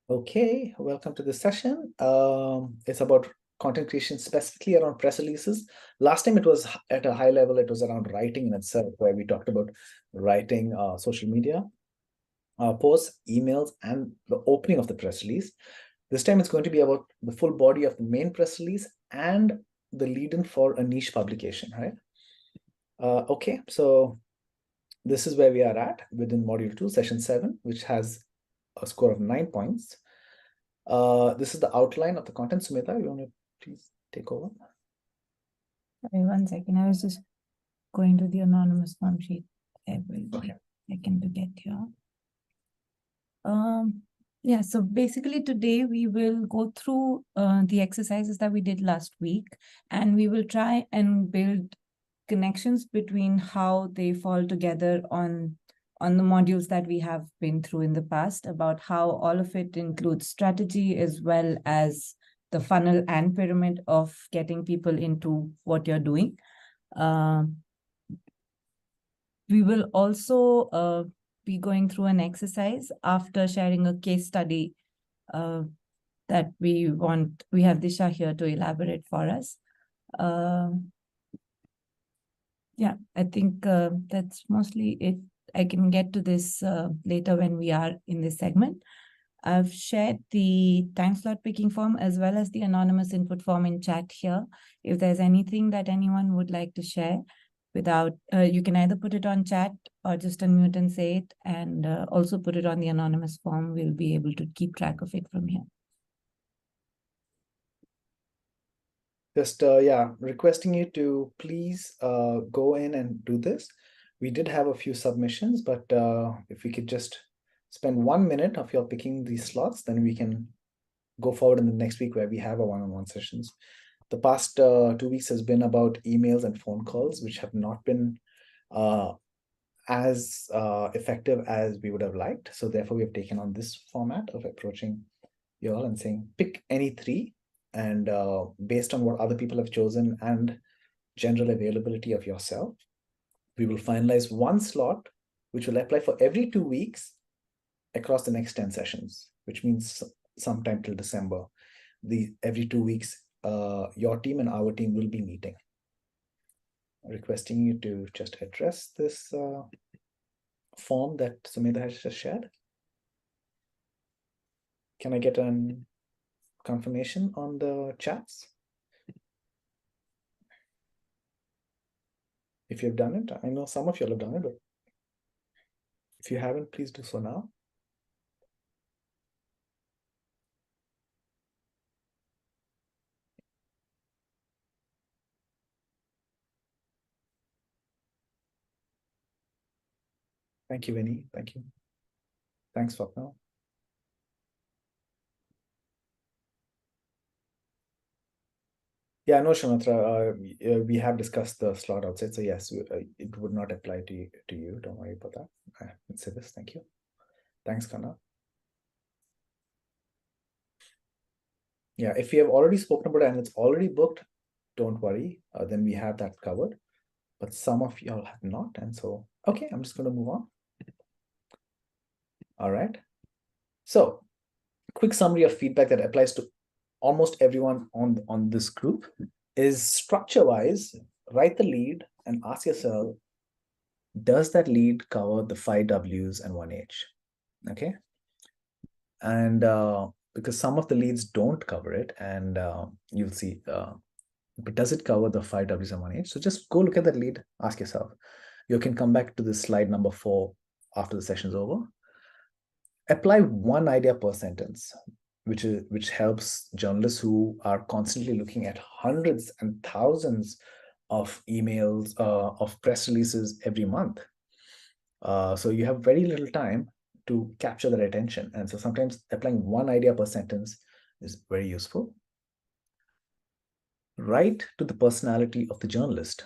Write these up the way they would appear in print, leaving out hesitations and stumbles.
Okay, welcome to this session. It's about content creation specifically around press releases. Last time it was at a high level, it was around writing in itself, where we talked about writing social media posts, emails, and the opening of the press release. This time it's going to be about the full body of the main press release and the lead-in for a niche publication, right? Okay, so this is where we are at within module 2, session 7, which has a score of 9 points. This is the outline of the content. Sumita, you want to please take over? Sorry, 1 second. I was just going to the anonymous form sheet. I will take a second to get here. Yeah, so basically today we will go through the exercises that we did last week, and we will try and build connections between how they fall together on the modules that we have been through in the past, about how all of it includes strategy as well as the funnel and pyramid of getting people into what you're doing. We will also be going through an exercise after sharing a case study that we have Disha here to elaborate for us. Yeah, I think that's mostly it. I can get to this later when we are in this segment. I've shared the time slot picking form as well as the anonymous input form in chat here. If there's anything that anyone would like to share without, you can either put it on chat or just unmute and say it, and also put it on the anonymous form. We'll be able to keep track of it from here. Just, requesting you to please go in and do this. We did have a few submissions, but if we could just spend 1 minute of your picking these slots, then we can go forward in the next week where we have a one-on-one sessions. The past 2 weeks has been about emails and phone calls, which have not been as effective as we would have liked. So therefore, we have taken on this format of approaching you all and saying, pick any 3, and based on what other people have chosen and general availability of yourself, we will finalize 1 slot, which will apply for every 2 weeks across the next 10 sessions, which means sometime till December. Every 2 weeks, your team and our team will be meeting. Requesting you to just address this form that Sumita has just shared. Can I get a confirmation on the chats? If you've done it, I know some of you have done it, but if you haven't, please do so now. Thank you, Vinny. Thank you. Thanks, Swapna. Yeah, no, Shamatra, we have discussed the slot outside. So yes, it would not apply to you. Don't worry about that. Let's say this. Thank you. Thanks, Kana. Yeah, if you have already spoken about it and it's already booked, don't worry. Then we have that covered. But some of y'all have not. And so, okay, I'm just going to move on. All right. So, quick summary of feedback that applies to almost everyone on this group is structure-wise, write the lead and ask yourself, does that lead cover the 5 Ws and 1 H? Okay. And because some of the leads don't cover it, and you'll see, but does it cover the 5 Ws and 1 H? So just go look at that lead, ask yourself. You can come back to this slide number 4 after the session is over. Apply 1 idea per sentence, which helps journalists who are constantly looking at hundreds and thousands of emails, of press releases every month. So you have very little time to capture their attention. And so sometimes applying 1 idea per sentence is very useful. Write to the personality of the journalist.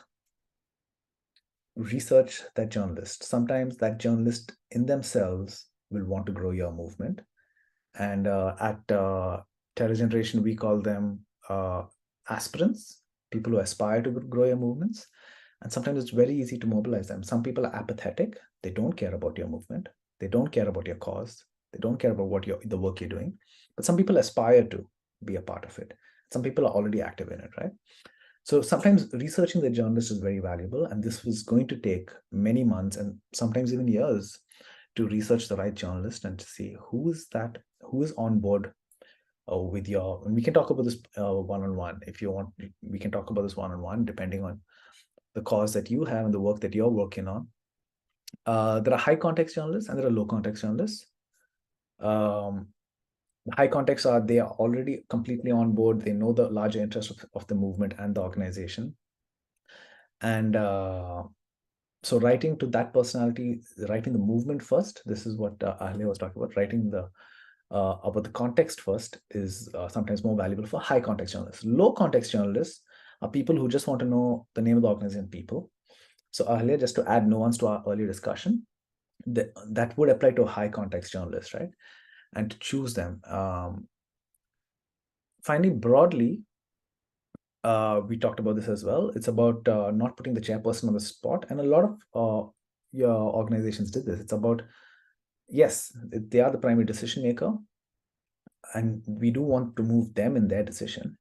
Research that journalist. Sometimes that journalist in themselves will want to grow your movement. And at Terra Generation, we call them aspirants, people who aspire to grow your movements. And sometimes it's very easy to mobilize them. Some people are apathetic. They don't care about your movement. They don't care about your cause. They don't care about what the work you're doing. But some people aspire to be a part of it. Some people are already active in it, right? So sometimes researching the journalist is very valuable, and this was going to take many months and sometimes even years to research the right journalist and to see who is on board with your. And we can talk about this one-on-one if you want. We can talk about this one-on-one depending on the cause that you have and the work that you're working on. There are high context journalists and there are low context journalists. High context are they are already completely on board. They know the larger interest of the movement and the organization. And so writing to that personality, writing the movement first, this is what Ahlia was talking about, writing about the context first is sometimes more valuable for high context journalists. Low context journalists are people who just want to know the name of the organization people. So Ahlia, just to add nuance to our earlier discussion, that would apply to a high context journalist, right? And to choose them. Finally, broadly, we talked about this as well. It's about not putting the chairperson on the spot. And a lot of your organizations did this. It's about, yes, they are the primary decision maker, and we do want to move them in their decision.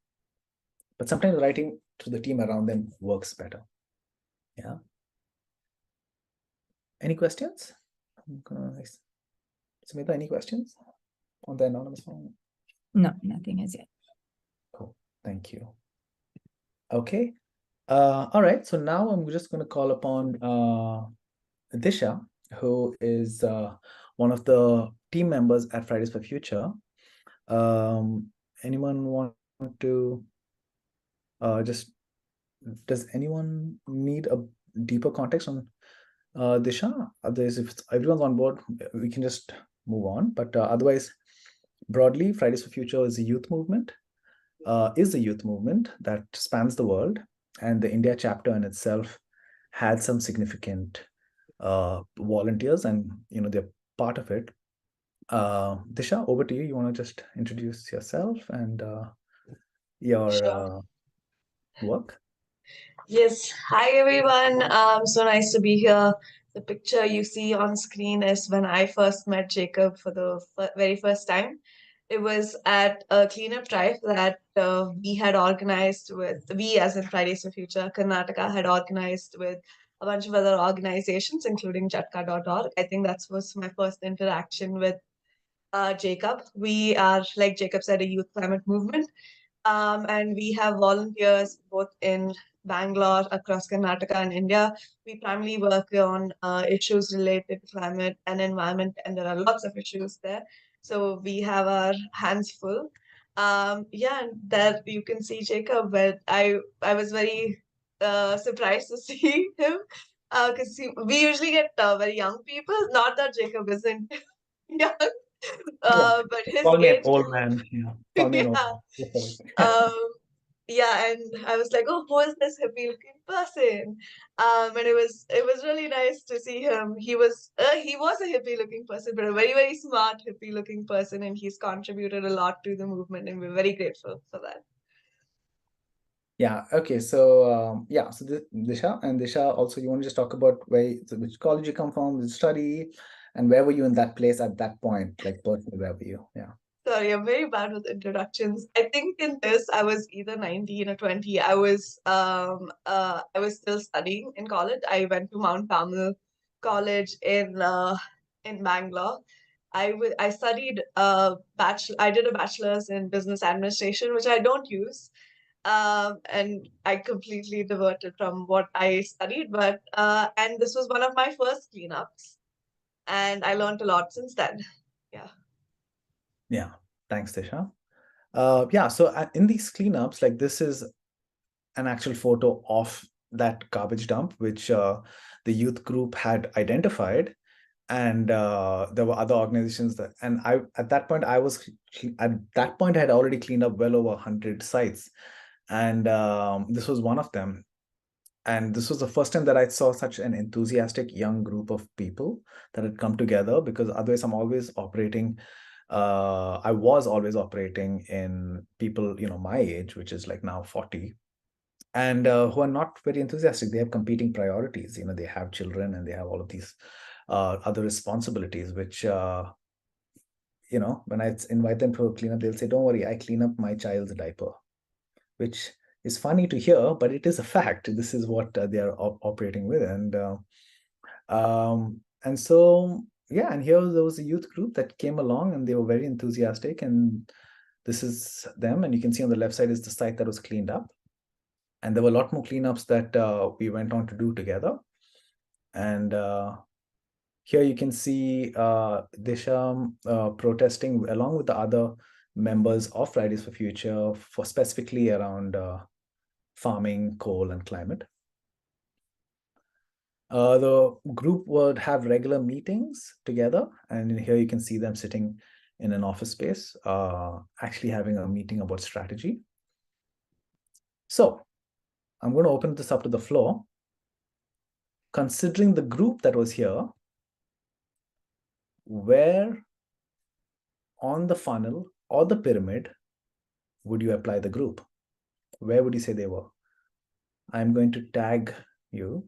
But sometimes writing to the team around them works better. Yeah. Any questions? Samita, any questions on the anonymous form? No, nothing as yet. Cool. Thank you. Okay. All right. So now I'm just going to call upon Disha, who is one of the team members at Fridays for Future. Anyone want to does anyone need a deeper context on Disha? Otherwise, if everyone's on board, we can just move on. But otherwise, broadly, Fridays for Future is a youth movement. That spans the world, and the India chapter in itself had some significant volunteers, and they're part of it. Disha, over to you. You want to just introduce yourself and your Sure. work? Yes. Hi, everyone. So nice to be here. The picture you see on screen is when I first met Jacob for the very first time. It was at a cleanup drive that we had organized we as in Fridays for Future, Karnataka had organized with a bunch of other organizations, including Jatka.org. I think that was my first interaction with Jacob. We are, like Jacob said, a youth climate movement. And we have volunteers both in Bangalore, across Karnataka and India. We primarily work on issues related to climate and environment, and there are lots of issues there. So we have our hands full. Yeah, and there you can see Jacob, but I was very surprised to see him because we usually get very young people. Not that Jacob isn't young, Yeah. but his Call me an age old group. man. Yeah. Call me an old Yeah. man. Um, yeah, and I was like, oh, who is this hippie looking person? And it was really nice to see him. He was a hippie looking person, but a very, very smart hippie looking person, and he's contributed a lot to the movement, and we're very grateful for that. Yeah. Okay. So yeah. So Disha, also you want to just talk about which college you come from, the study, and where were you in that place at that point, like personally, where were you? Yeah. Sorry, I'm very bad with introductions. I think in this I was either 19 or 20. I was still studying in college. I went to Mount Carmel College in Bangalore. I studied I did a bachelor's in business administration, which I don't use. And I completely diverted from what I studied, but and this was one of my first cleanups, and I learned a lot since then. Yeah. Yeah. Thanks, Disha. Yeah. So in these cleanups, like this is an actual photo of that garbage dump, which the youth group had identified. And there were other organizations and at that point I had already cleaned up well over 100 sites, and this was one of them. And this was the first time that I saw such an enthusiastic young group of people that had come together, because otherwise I was always operating in people, my age, which is like now 40, and who are not very enthusiastic. They have competing priorities. They have children and they have all of these other responsibilities, which when I invite them to a cleanup, they'll say, "Don't worry, I clean up my child's diaper," which is funny to hear, but it is a fact. This is what they are operating with, and so yeah. And here there was a youth group that came along, and they were very enthusiastic. And this is them, and you can see on the left side is the site that was cleaned up, and there were a lot more cleanups that we went on to do together. And here you can see Disha protesting along with the other members of Fridays for Future for specifically around farming, coal, and climate. The group would have regular meetings together, and here you can see them sitting in an office space, actually having a meeting about strategy. So I'm going to open this up to the floor. Considering the group that was here, where on the funnel or the pyramid would you apply the group? Where would you say they were? I'm going to tag you.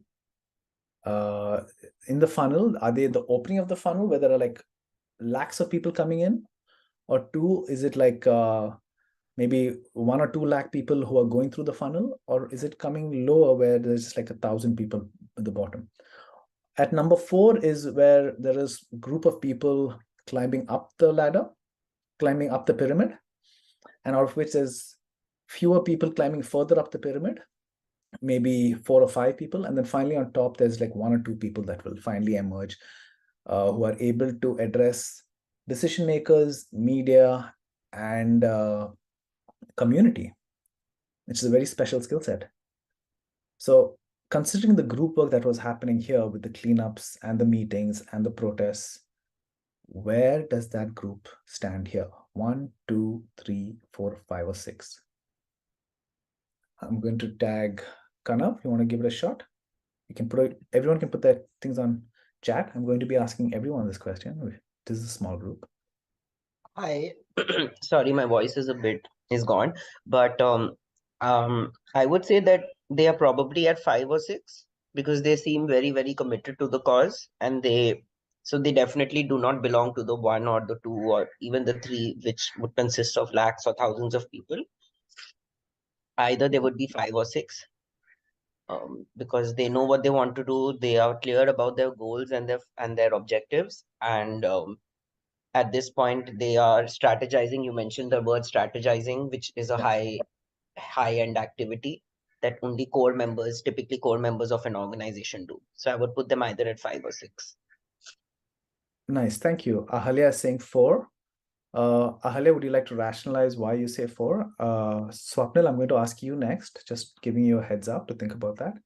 In the funnel, are they the opening of the funnel where there are like lakhs of people coming in? Or two, is it like maybe 1 or 2 lakh people who are going through the funnel? Or is it coming lower where there's like 1,000 people at the bottom? At number 4 is where there is a group of people climbing up the ladder, climbing up the pyramid, and out of which there's fewer people climbing further up the pyramid, maybe 4 or 5 people. And then finally on top, there's like 1 or 2 people that will finally emerge who are able to address decision makers, media, and community, which is a very special skill set. So considering the group work that was happening here with the cleanups and the meetings and the protests, where does that group stand here? 1, 2, 3, 4, 5, or 6. I'm going to tag Kanav. You want to give it a shot? You can put it, everyone can put their things on chat. I'm going to be asking everyone this question. This is a small group. I sorry, my voice is gone, but I would say that they are probably at 5 or 6 because they seem very, very committed to the cause, and so they definitely do not belong to the 1 or the 2 or even the 3, which would consist of lakhs or thousands of people. Either they would be 5 or 6. Because they know what they want to do, they are clear about their goals and their objectives, and at this point they are strategizing. You mentioned the word strategizing, which is a high end activity that only typically core members of an organization do. So I would put them either at 5 or 6. Nice, thank you. Ahalya is saying 4. Ahalya, would you like to rationalize why you say 4? Swapnil, I'm going to ask you next, just giving you a heads up to think about that.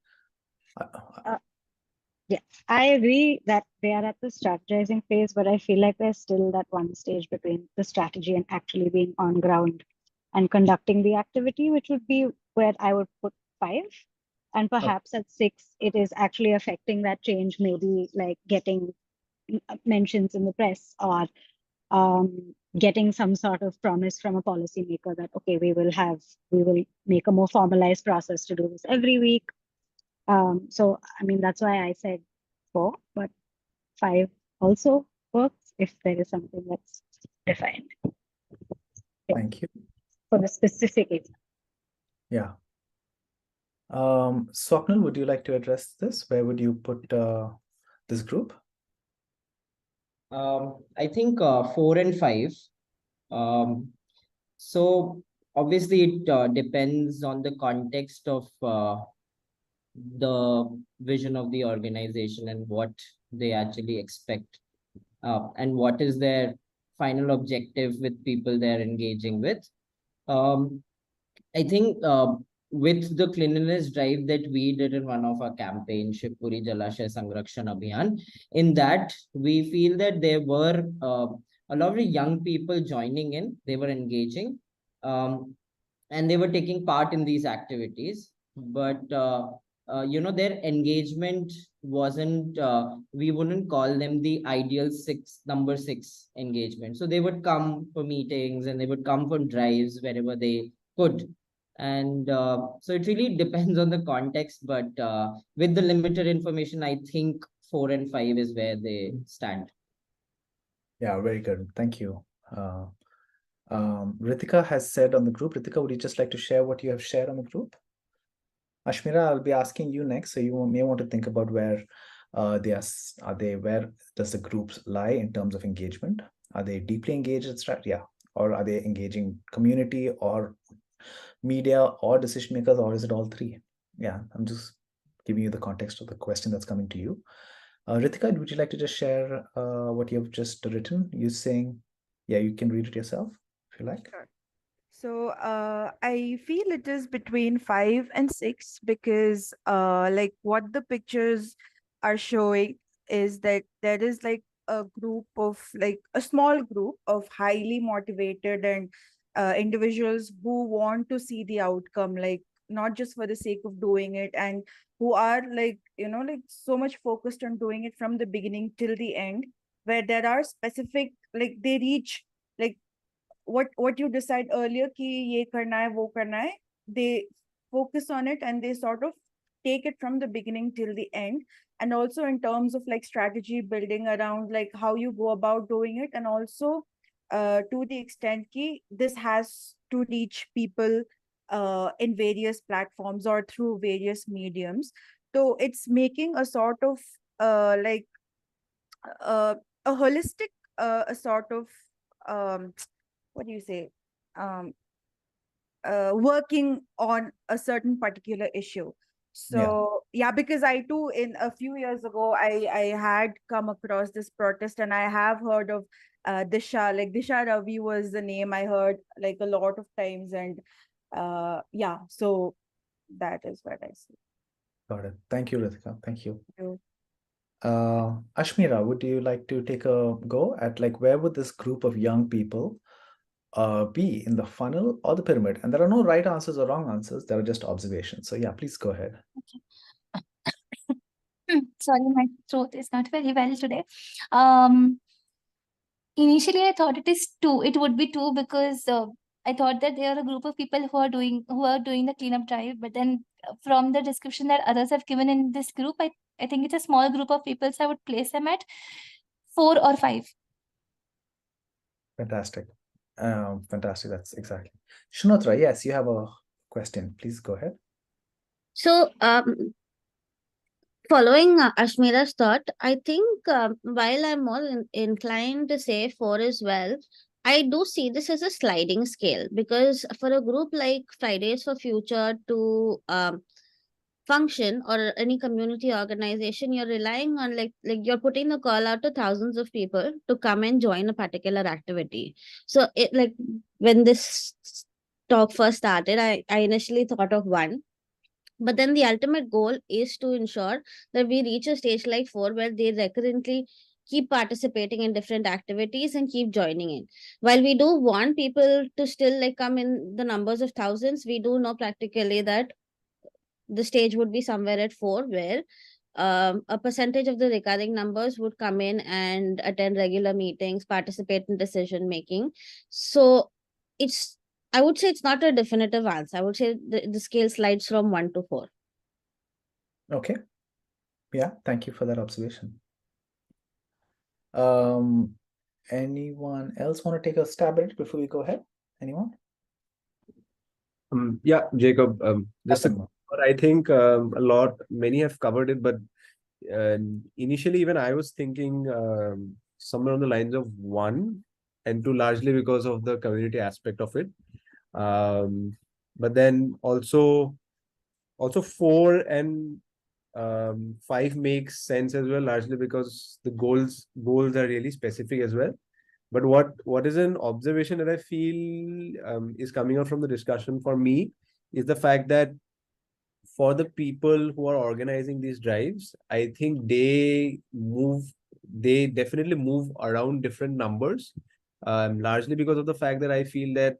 Yeah, I agree that they are at the strategizing phase, but I feel like they're still that one stage between the strategy and actually being on ground and conducting the activity, which would be where I would put 5. And perhaps at 6, it is actually affecting that change, maybe like getting mentions in the press or getting some sort of promise from a policymaker that, okay, we will make a more formalized process to do this every week. So, I mean, that's why I said 4, but 5 also works if there is something that's defined. Thank you. For the specific example. Yeah. Swapnil, would you like to address this? Where would you put this group? I think 4 and 5. So obviously it depends on the context of the vision of the organization and what they actually expect, and what is their final objective with people they're engaging with. I think with the cleanliness drive that we did in one of our campaigns, Shivpuri Jalashaya Sanrakshan Abhiyan, in that we feel that there were a lot of young people joining in, they were engaging, and they were taking part in these activities. But their engagement wasn't, we wouldn't call them the ideal number 6 engagement. So they would come for meetings and they would come for drives wherever they could. And so it really depends on the context, but with the limited information, I think 4 and 5 is where they stand. Yeah, very good. Thank you. Ritika has said on the group. Ritika, would you just like to share what you have shared on the group? Ashmira, I'll be asking you next, so you may want to think about where where does the groups lie in terms of engagement? Are they deeply engaged in strategy? Yeah. Or are they engaging community or media or decision makers, or is it all three? Yeah, I'm just giving you the context of the question that's coming to you. Ritika, would you like to just share what you've just written? You saying, yeah, you can read it yourself if you like. Sure. So I feel it is between 5 and 6 because like what the pictures are showing is that there is like a group of like a small group of highly motivated and individuals who want to see the outcome, like not just for the sake of doing it, and who are like like so much focused on doing it from the beginning till the end, where there are specific like they reach like what you decide earlier ki ye karna hai wo karna hai, they focus on it and they sort of take it from the beginning till the end. And also in terms of like strategy building around like how you go about doing it, and also to the extent ki this has to reach people in various platforms or through various mediums. So it's making a sort of like a holistic a sort of um what do you say, um working on a certain particular issue. So yeah, because I too in a few years ago I had come across this protest, and I have heard of Disha, like Disha Ravi was the name I heard like a lot of times. And yeah, so that is what I see. Got it. Thank you, Ritika. Thank you. Thank you. Ashmira, would you like to take a go at like where would this group of young people be in the funnel or the pyramid? And there are no right answers or wrong answers. There are just observations. So yeah, please go ahead. Sorry, my throat is not very well today. Um, Initially, I thought it is two. It would be two because I thought that there are a group of people who are doing the cleanup drive. But then, from the description that others have given in this group, I think it's a small group of people. So I would place them at 4 or 5. Fantastic. Fantastic. That's exactly. Shunotra, yes, you have a question. Please go ahead. So, following Ashmira's thought, I think while I'm more inclined to say 4 as well, I do see this as a sliding scale because for a group like Fridays for Future to function, or any community organization, you're relying on like you're putting the call out to thousands of people to come and join a particular activity. So it like when this talk first started, I initially thought of 1. But then the ultimate goal is to ensure that we reach a stage like 4 where they recurrently keep participating in different activities and keep joining in. While we do want people to still like come in the numbers of thousands, we do know practically that the stage would be somewhere at 4 where a percentage of the recurring numbers would come in and attend regular meetings, participate in decision making. So it's, I would say it's not a definitive answer. I would say the scale slides from 1 to 4. Okay. Yeah, thank you for that observation. Anyone else want to take a stab at it before we go ahead? Anyone? Yeah, Jacob. Welcome. But I think many have covered it, but initially even I was thinking somewhere on the lines of 1 and 2, largely because of the community aspect of it. But then also 4 and 5 makes sense as well, largely because the goals are really specific as well. But what is an observation that I feel is coming out from the discussion for me is the fact that for the people who are organizing these drives, I think they definitely move around different numbers, largely because of the fact that I feel that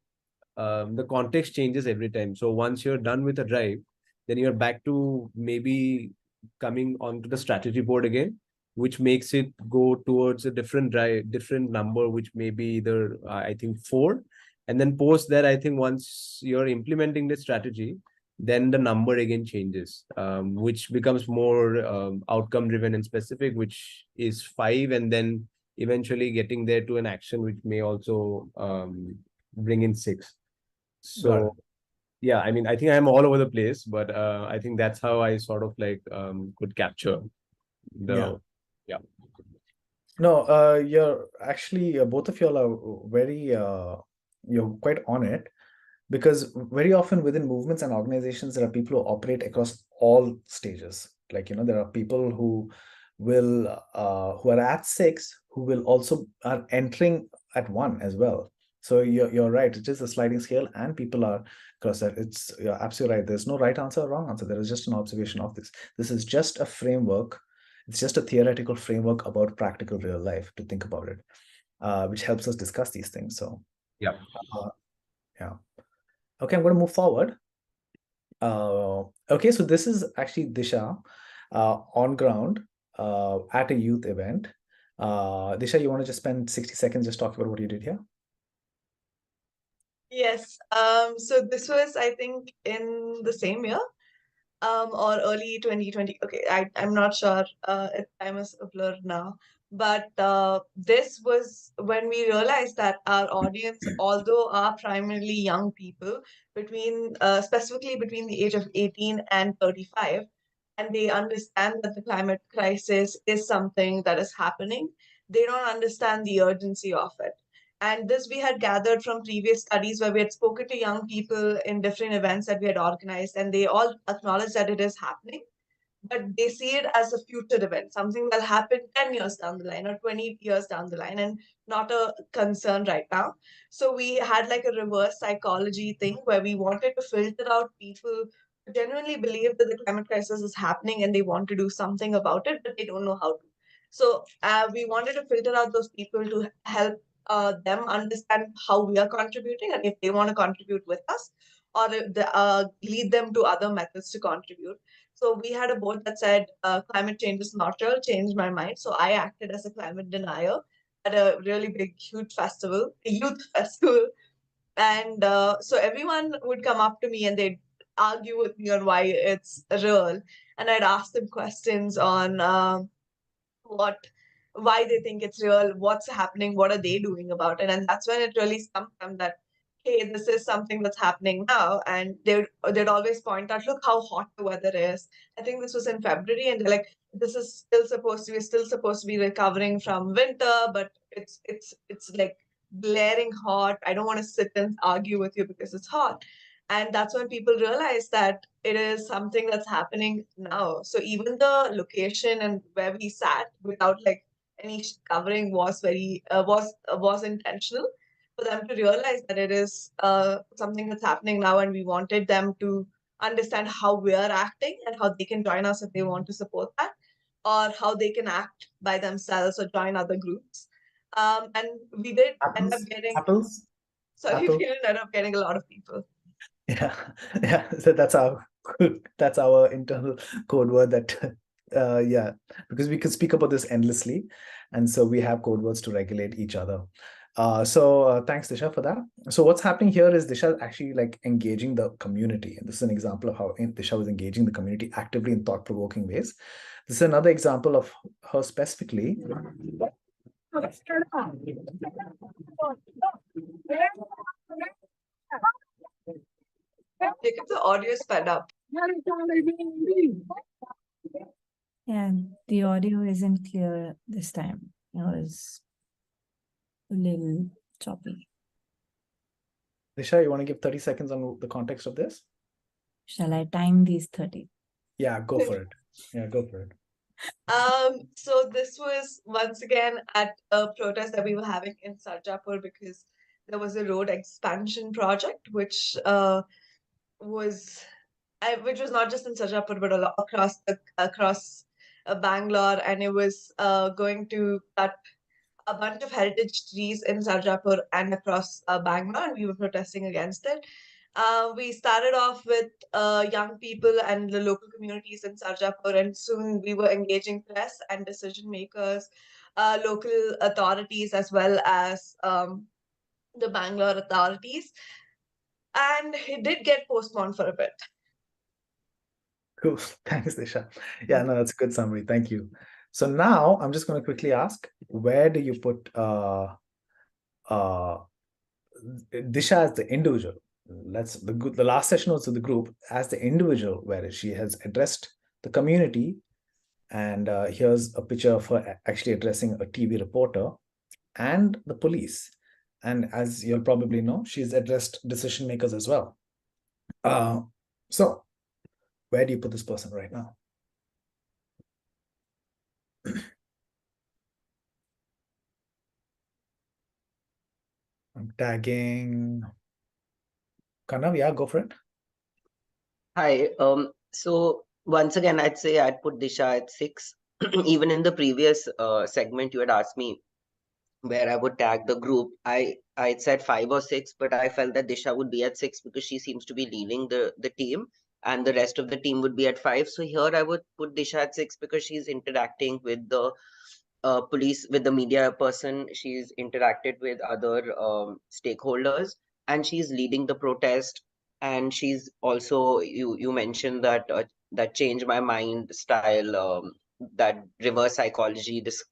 the context changes every time. So once you're done with a drive, then you're back to maybe coming onto the strategy board again, which makes it go towards a different drive, different number, which may be either I think 4. And then post that, I think once you're implementing the strategy, then the number again changes, which becomes more outcome driven and specific, which is 5. And then eventually getting there to an action which may also bring in 6. So yeah, I mean, I think I'm all over the place, but I think that's how I sort of like could capture the yeah. No, you're actually both of y'all are very you're quite on it, because very often within movements and organizations there are people who operate across all stages. Like, you know, there are people who are at 6 who will also are entering at 1 as well. So you're right, it is a sliding scale and people are across that. You're absolutely right, there's no right answer or wrong answer, there is just an observation of this is just a framework. It's just a theoretical framework about practical real life to think about it, which helps us discuss these things. So Yeah. Yeah. Okay, I'm going to move forward. Okay, so this is actually Disha on ground at a youth event. Disha, you want to just spend 60 seconds just talking about what you did here? Yes. So this was, I think, in the same year, or early 2020. Okay, I'm not sure. Time is a blur now. But this was when we realized that our audience, although are primarily young people, specifically between the age of 18 and 35, and they understand that the climate crisis is something that is happening, they don't understand the urgency of it. And this we had gathered from previous studies where we had spoken to young people in different events that we had organized, and they all acknowledge that it is happening, but they see it as a future event, something that'll happen 10 years down the line or 20 years down the line, and not a concern right now. So we had like a reverse psychology thing where we wanted to filter out people who genuinely believe that the climate crisis is happening and they want to do something about it, but they don't know how to. So we wanted to filter out those people to help them understand how we are contributing and if they want to contribute with us, or lead them to other methods to contribute. So we had a board that said climate change is not real, changed my mind. So I acted as a climate denier at a really big, huge festival, a youth festival. And so everyone would come up to me and they'd argue with me on why it's real. And I'd ask them questions on what why they think it's real, what's happening, what are they doing about it. And that's when it really stumped them that, hey, this is something that's happening now. And they'd always point out, look how hot the weather is. I think this was in February, and they're like, this is we're still supposed to be recovering from winter, but it's like blaring hot. I don't want to sit and argue with you because it's hot. And that's when people realize that it is something that's happening now. So even the location and where we sat without like any covering was very was intentional for them to realize that it is something that's happening now, and we wanted them to understand how we are acting and how they can join us if they want to support that, or how they can act by themselves or join other groups. And we did end up getting Apples? sorry, Apple? we did end up getting a lot of people. Yeah, yeah. So that's our internal code word that yeah, because we could speak about this endlessly, and so we have code words to regulate each other. So thanks, Disha, for that. So what's happening here is Disha actually like engaging the community, and this is an example of how Disha was engaging the community actively in thought-provoking ways. This is another example of her specifically. Jacob, the audio sped up. Yeah, the audio isn't clear this time. It was a little choppy. Disha, you want to give 30 seconds on the context of this? Shall I time these 30? Yeah, go for it. Yeah, go for it. So this was once again at a protest that we were having in Sarjapur because there was a road expansion project was which was not just in Sarjapur but across Bangalore, and it was going to cut a bunch of heritage trees in Sarjapur and across Bangalore, and we were protesting against it. We started off with young people and the local communities in Sarjapur, and soon we were engaging press and decision makers, local authorities, as well as the Bangalore authorities. And it did get postponed for a bit. Cool. Thanks, Disha. Yeah, no, that's a good summary. Thank you. So now I'm just going to quickly ask, where do you put Disha as the individual? The last session was to the group as the individual, where she has addressed the community, and here's a picture of her actually addressing a TV reporter and the police. And as you'll probably know, she's addressed decision makers as well. So where do you put this person right now? I'm tagging Kanav. Yeah, go for it. Hi. So once again, I'd say I'd put Disha at 6. Even in the previous segment, you had asked me where I would tag the group. I said 5 or 6, but I felt that Disha would be at 6 because she seems to be leading the team, and the rest of the team would be at 5. So here I would put Disha at 6 because she's interacting with the police, with the media person. She's interacted with other stakeholders, and she's leading the protest. And she's also, you mentioned that that change my mind style, that reverse psychology, this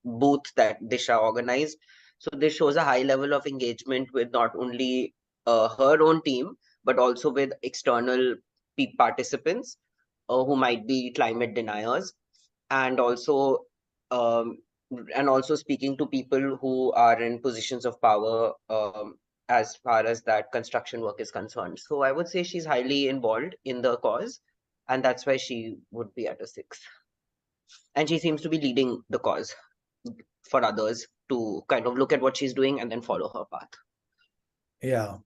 booth that Disha organized. So this shows a high level of engagement with not only her own team, but also with external participants who might be climate deniers, and also um, speaking to people who are in positions of power, as far as that construction work is concerned. So I would say she's highly involved in the cause, and that's why she would be at a 6. And she seems to be leading the cause for others to kind of look at what she's doing and then follow her path. Yeah,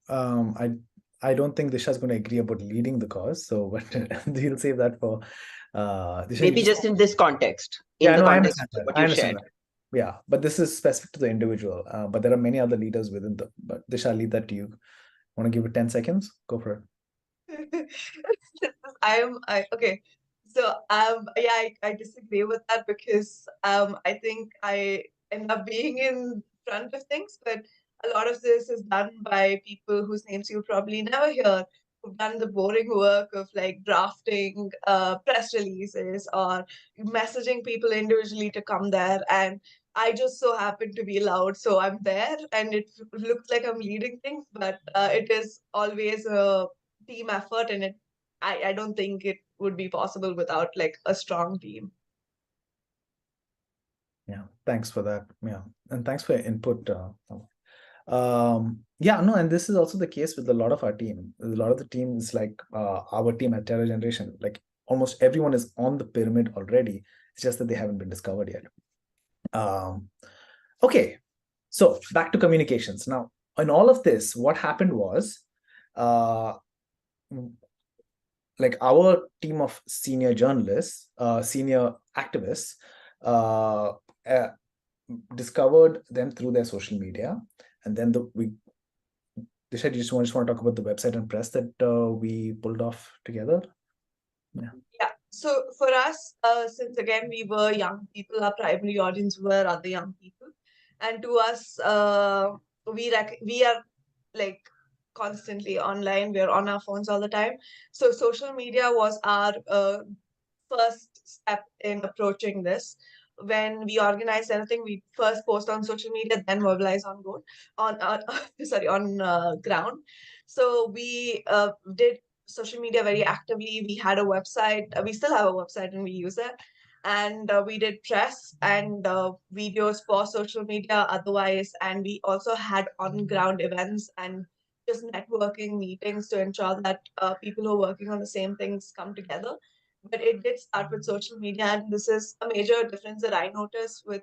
I don't think Disha's going to agree about leading the cause. So, but we'll save that for Disha. Maybe just in this context, in Yeah, the no, I context understand of that. what I you understand shared. that. Yeah, but this is specific to the individual. But there are many other leaders within the. But Disha, I'll leave that to you. Want to give it 10 seconds? Go for it. Okay. So yeah, I disagree with that because I think I end up being in front of things, but a lot of this is done by people whose names you'll probably never hear, who've done the boring work of like drafting press releases or messaging people individually to come there. And I just so happen to be loud, so I'm there, and it looks like I'm leading things, but it is always a team effort, and I don't think it would be possible without like a strong team. Yeah, thanks for that. Yeah, and thanks for your input. Yeah, no, and this is also the case with a lot of our team. A lot of the teams, like our team at Terra Generation, like almost everyone is on the pyramid already. It's just that they haven't been discovered yet. Okay, so back to communications. Now, in all of this, what happened was, like our team of senior journalists, senior activists, discovered them through their social media, and then they said, you just want to talk about the website and press that we pulled off together. Yeah. So for us, since again we were young people, our primary audience were other young people, and to us, we are like constantly online. We're on our phones all the time. So social media was our first step in approaching this. When we organize anything, we first post on social media, then mobilize on board on sorry, on ground. So we did social media very actively. We had a website. We still have a website, and we use it. And we did press and videos for social media otherwise. And we also had on-ground events and just networking meetings to ensure that people who are working on the same things come together. But it did start with social media, and this is a major difference that I notice with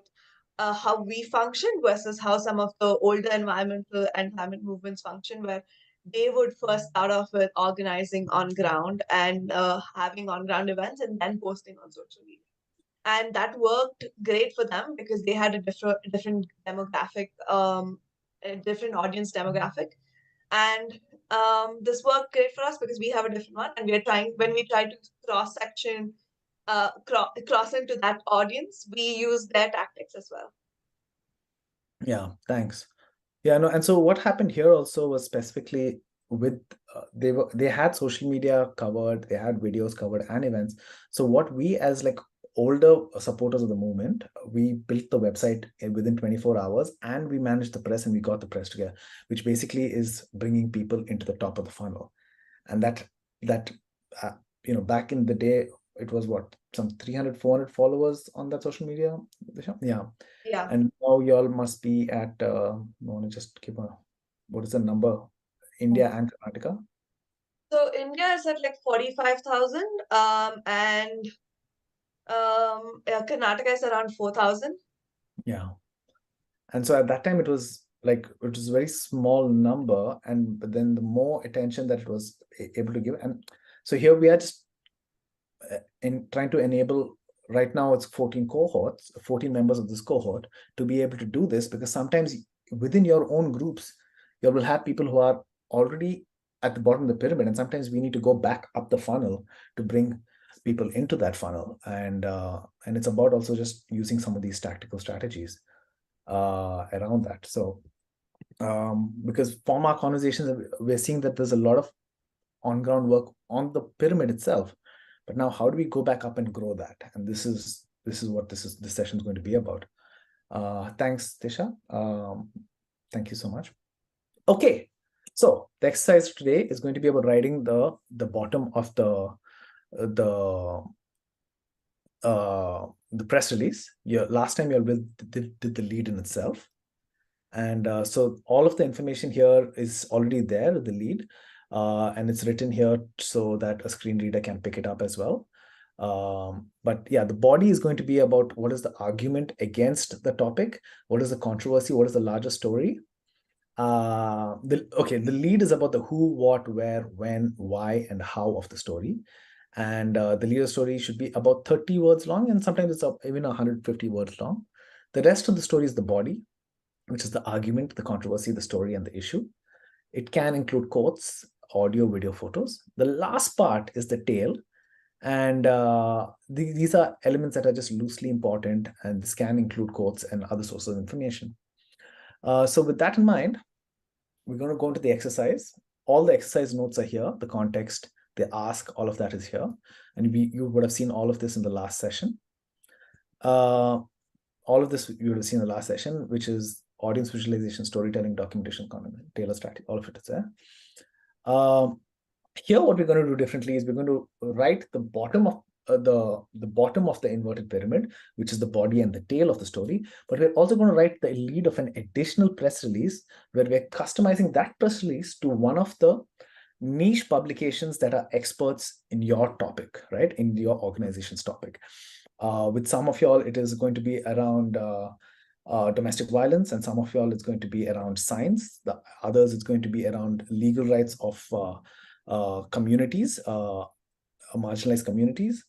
how we function versus how some of the older environmental and climate movements function, where they would first start off with organizing on ground and having on ground events and then posting on social media. And that worked great for them because they had a different demographic, a different audience demographic. And this worked great for us because we have a different one, and when we try to cross section, cross into that audience, we use their tactics as well. Yeah, thanks. Yeah, no, and so what happened here also was specifically with they had social media covered, they had videos covered and events. So what we as like older supporters of the movement, we built the website within 24 hours, and we managed the press, and we got the press together, which basically is bringing people into the top of the funnel. And that back in the day, it was what, some 300, 400 followers on that social media. Yeah. And now y'all must be at I want to just give a, what is the number, India and Karnataka? So India is at like 45,000, and Karnataka is around 4,000. Yeah. And so at that time, it was a very small number, but then the more attention that it was able to give. And so here we are just in trying to enable, right now it's 14 cohorts, 14 members of this cohort to be able to do this, because sometimes within your own groups, you will have people who are already at the bottom of the pyramid, and sometimes we need to go back up the funnel to bring people into that funnel. And it's about also just using some of these tactical strategies around that. So because from our conversations, we're seeing that there's a lot of on-ground work on the pyramid itself, but now how do we go back up and grow that? And this is what this session is going to be about. Thanks, Tisha. Thank you so much. Okay, so the exercise today is going to be about writing the bottom of the press release. Last time you all did the lead in itself. And so all of the information here is already there, the lead, and it's written here so that a screen reader can pick it up as well. But yeah, the body is going to be about what is the argument against the topic, what is the controversy, what is the larger story. The lead is about the who, what, where, when, why, and how of the story. And the leader story should be about 30 words long, and sometimes it's even 150 words long. The rest of the story is the body, which is the argument, the controversy, the story, and the issue. It can include quotes, audio, video, photos. The last part is the tail. And these are elements that are just loosely important, and this can include quotes and other sources of information. So with that in mind, we're going to go into the exercise. All the exercise notes are here, the context, the ask, all of that is here. And you would have seen all of this in the last session. All of this you would have seen in the last session, which is audience visualization, storytelling, documentation, content, Taylor strategy, all of it is there. Here, what we're going to do differently is we're going to write the bottom of the bottom of the inverted pyramid, which is the body and the tail of the story. But we're also going to write the lead of an additional press release, where we're customizing that press release to one of the niche publications that are experts in your topic, right? In your organization's topic. With some of y'all, it is going to be around domestic violence, and some of y'all it's going to be around science. The others it's going to be around legal rights of communities, marginalized communities.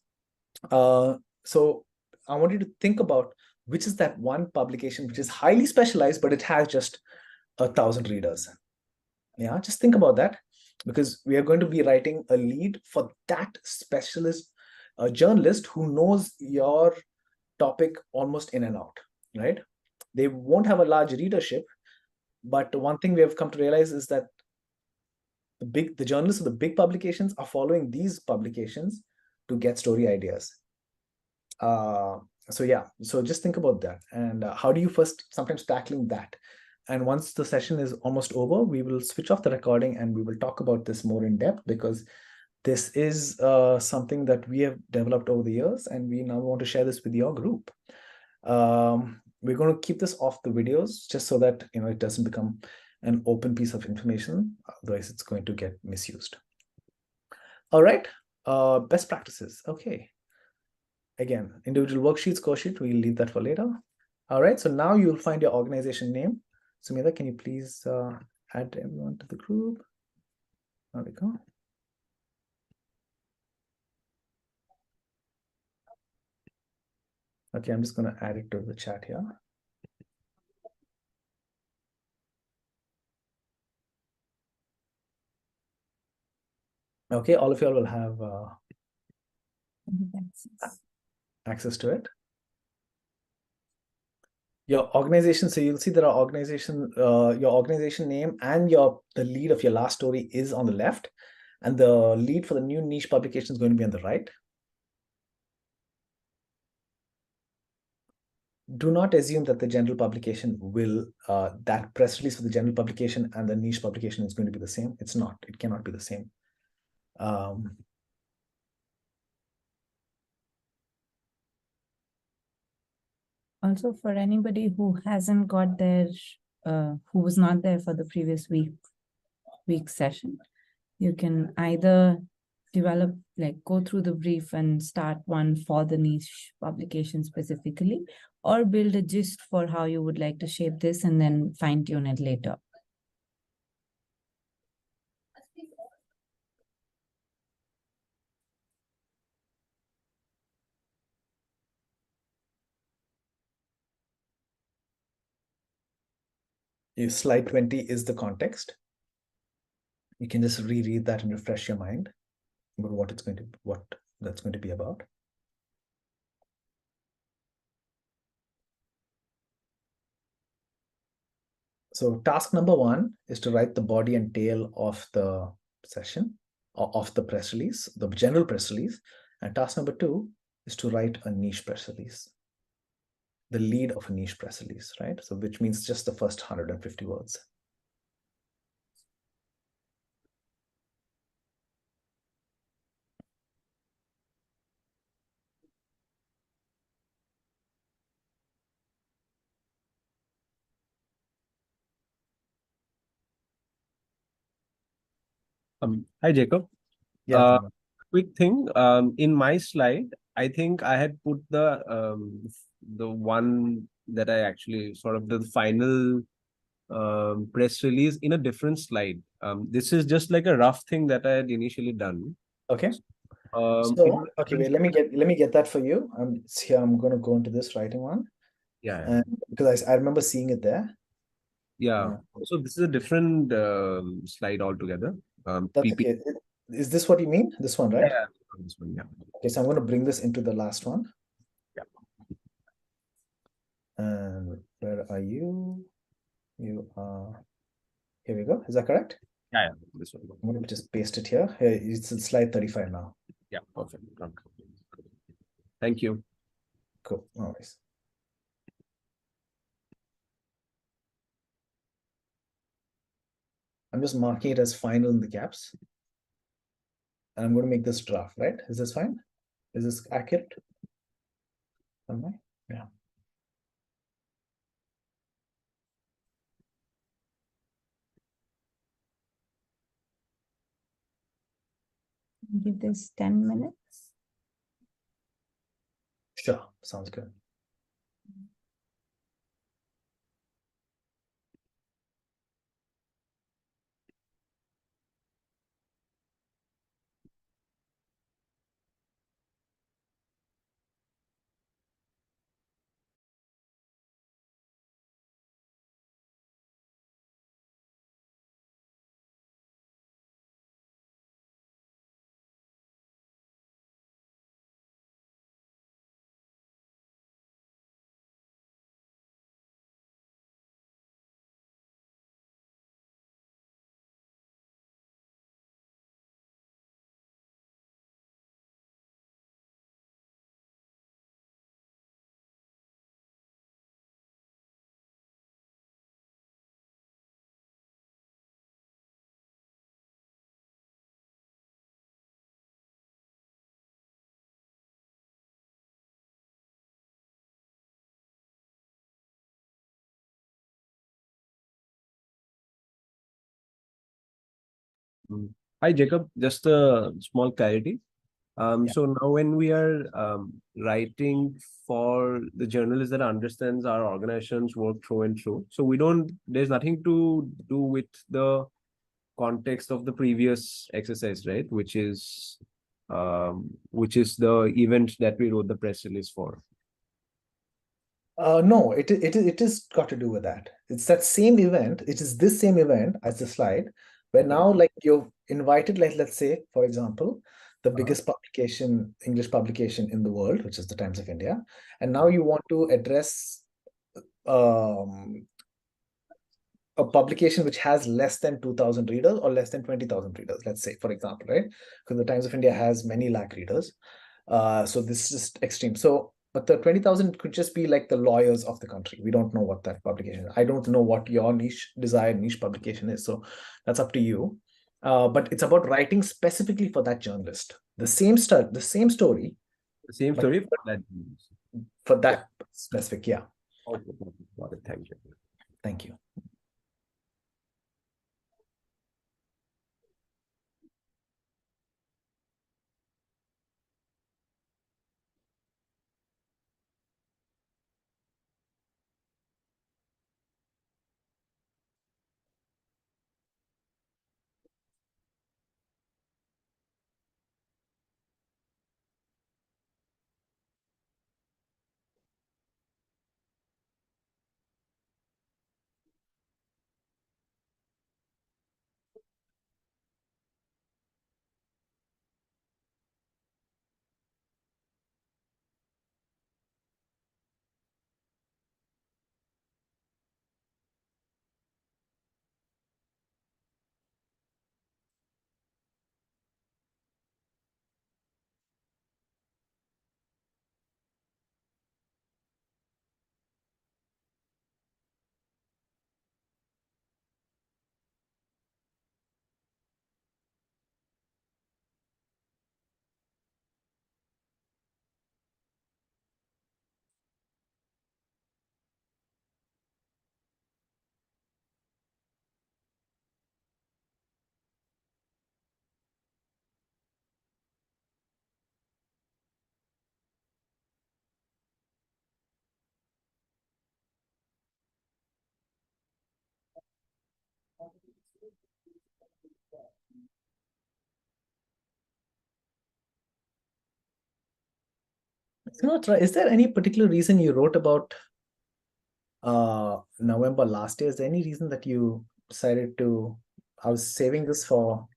So I want you to think about which is that one publication which is highly specialized, but it has just 1,000 readers. Yeah, just think about that, because we are going to be writing a lead for that specialist journalist who knows your topic almost in and out, right? They won't have a large readership, but one thing we have come to realize is that the journalists of the big publications are following these publications to get story ideas. So just think about that, and how do you first sometimes tackling that. And once the session is almost over, we will switch off the recording and we will talk about this more in depth, because this is something that we have developed over the years, and we now want to share this with your group. We're going to keep this off the videos just so that it doesn't become an open piece of information. Otherwise, it's going to get misused. All right. Best practices. Okay. Again, individual worksheets, core sheet, we'll leave that for later. All right. So now you'll find your organization name. Sumita, can you please add everyone to the group? There we go. Okay, I'm just going to add it to the chat here. Okay, all of y'all will have access to it. Your organization, so you'll see there are your organization name and the lead of your last story is on the left, and the lead for the new niche publication is going to be on the right. do not assume that the general publication will, that press release for the general publication and the niche publication is going to be the same. It's not. It cannot be the same. Also, for anybody who hasn't got their, who was not there for the previous week session, you can either develop, like go through the brief and start one for the niche publication specifically, or build a gist for how you would like to shape this and then fine tune it later. If slide 20 is the context, you can just reread that and refresh your mind about what that's going to be about. So task number 1 is to write the body and tail of the session, or of the press release, the general press release. And task number 2 is to write a niche press release, the lead of a niche press release, right? So which means just the first 150 words. Hi, Jacob. Yeah. Quick thing. In my slide, I think I had put the one that I actually sort of the final press release in a different slide. This is just like a rough thing that I had initially done. Okay. In So okay, wait, let me get that for you. It's here. I'm going to go into this writing one. Yeah. Because I remember seeing it there. Yeah. So this is a different slide altogether. That's okay. Is this what you mean? This one, right? Yeah. This one, yeah. Okay, so I'm going to bring this into the last one. Yeah. And where are you? You are. Here we go. Is that correct? Yeah. This one. I'm going to just paste it here. Here, it's in slide 35 now. Yeah. Perfect. Thank you. Cool. No worries. I'm just marking it as final in the caps. And I'm going to make this draft, right? Is this fine? Is this accurate? Am I? Yeah. Give this 10 minutes. Sure. Sounds good. Hi, Jacob. Just a small clarity. So now when we are writing for the journalist that understands our organization's work through and through, so there's nothing to do with the context of the previous exercise, right? Which is the event that we wrote the press release for. No, it is got to do with that. It's that same event. It is this same event as the slide, where now like you've invited, like let's say, for example, the biggest publication, English publication in the world, which is the Times of India, and now you want to address a publication which has less than 2,000 readers or less than 20,000 readers, let's say, for example, right? Because the Times of India has many lakh readers. So this is just extreme. So but the 20,000 could just be like the lawyers of the country. We don't know what that publication is. I don't know what your desired niche publication is. So that's up to you. But it's about writing specifically for that journalist. The same story, The same story for that specific, yeah. Okay, got it. Thank you. Thank you. Is there any particular reason you wrote about November last year? Is there any reason that you decided to? I was saving this for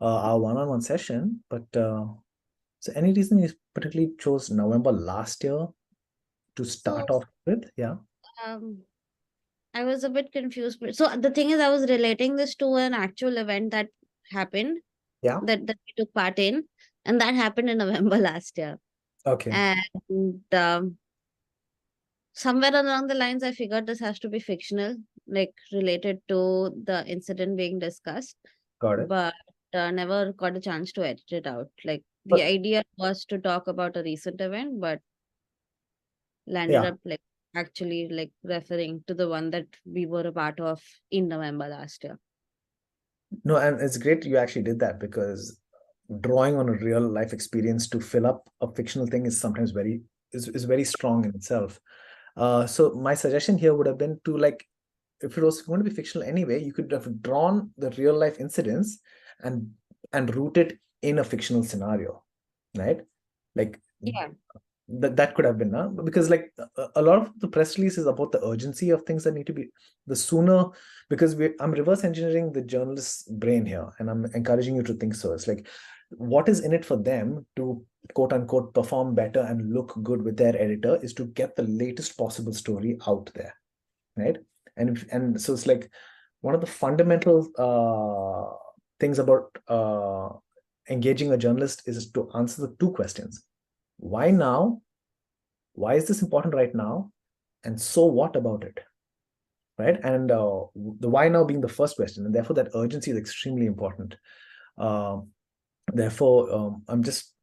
our one-on-one session, but so any reason you particularly chose November last year to start off with? Yeah. I was a bit confused. So the thing is, I was relating this to an actual event that happened. Yeah. That we took part in, and that happened in November last year. Okay. And somewhere along the lines, I figured this has to be fictional, like related to the incident being discussed. Got it. But never got a chance to edit it out. Like the idea was to talk about a recent event, but landed up like actually like referring to the one that we were a part of in November last year. No, and it's great you actually did that, because drawing on a real life experience to fill up a fictional thing is sometimes is very strong in itself. So my suggestion here would have been to, like, if it was going to be fictional anyway, you could have drawn the real life incidents and root it in a fictional scenario, right? Like, yeah, that could have been, because like a lot of the press release is about the urgency of things that need to be the sooner, because I'm reverse engineering the journalist's brain here, and I'm encouraging you to think so. It's like, what is in it for them to quote unquote perform better and look good with their editor is to get the latest possible story out there, right? And so it's like one of the fundamental things about engaging a journalist is to answer the two questions: why now? Why is this important right now? And so what about it? Right? And the why now being the first question, and therefore that urgency is extremely important. Therefore, I'm just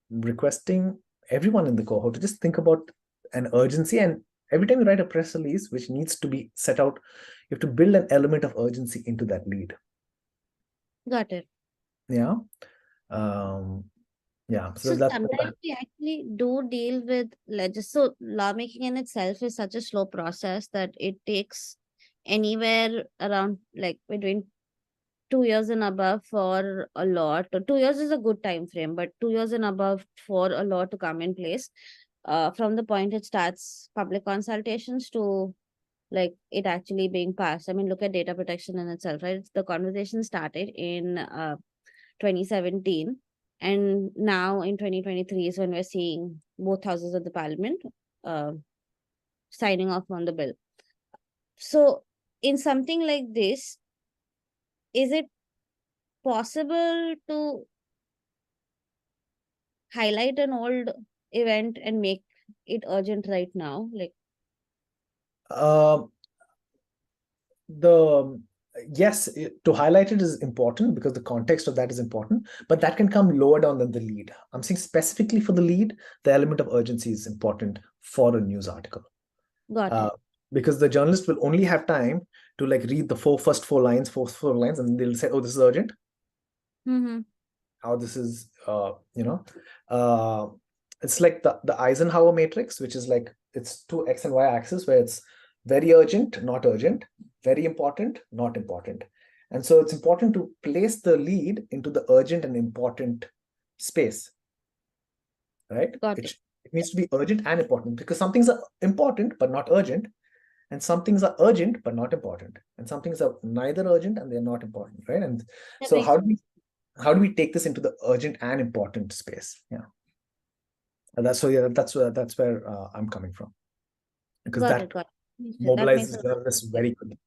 requesting everyone in the cohort to just think about an urgency, and every time you write a press release which needs to be set out, you have to build an element of urgency into that lead. Got it. Yeah. Yeah. So sometimes we actually do deal with so lawmaking in itself is such a slow process that it takes anywhere around like between 2 years and above for a law. 2 years is a good time frame, but 2 years and above for a law to come in place. From the point it starts public consultations to like it actually being passed. I mean, look at data protection in itself, right? The conversation started in 2017, and now in 2023 is when we're seeing both houses of the parliament signing off on the bill. So in something like this, is it possible to highlight an old event and make it urgent right now? Like, Um, the yes, to highlight it is important because the context of that is important, but that can come lower down than the lead. I'm saying specifically for the lead, the element of urgency is important for a news article. got it. Because the journalist will only have time to like read the first four lines, and they'll say, "Oh, this is urgent." Mm-hmm. How this is, it's like the Eisenhower matrix, which is like it's two X and Y axis where it's very urgent, not urgent, very important, not important. And so it's important to place the lead into the urgent and important space, right? Got it. It needs to be urgent and important because some things are important but not urgent, and some things are urgent but not important, and some things are neither urgent and they're not important, right? And That so makes how do we take this into the urgent and important space? Yeah. And that's where I'm coming from, because got that it. Got it. That makes mobilizes a lot of journalists sense. very quickly.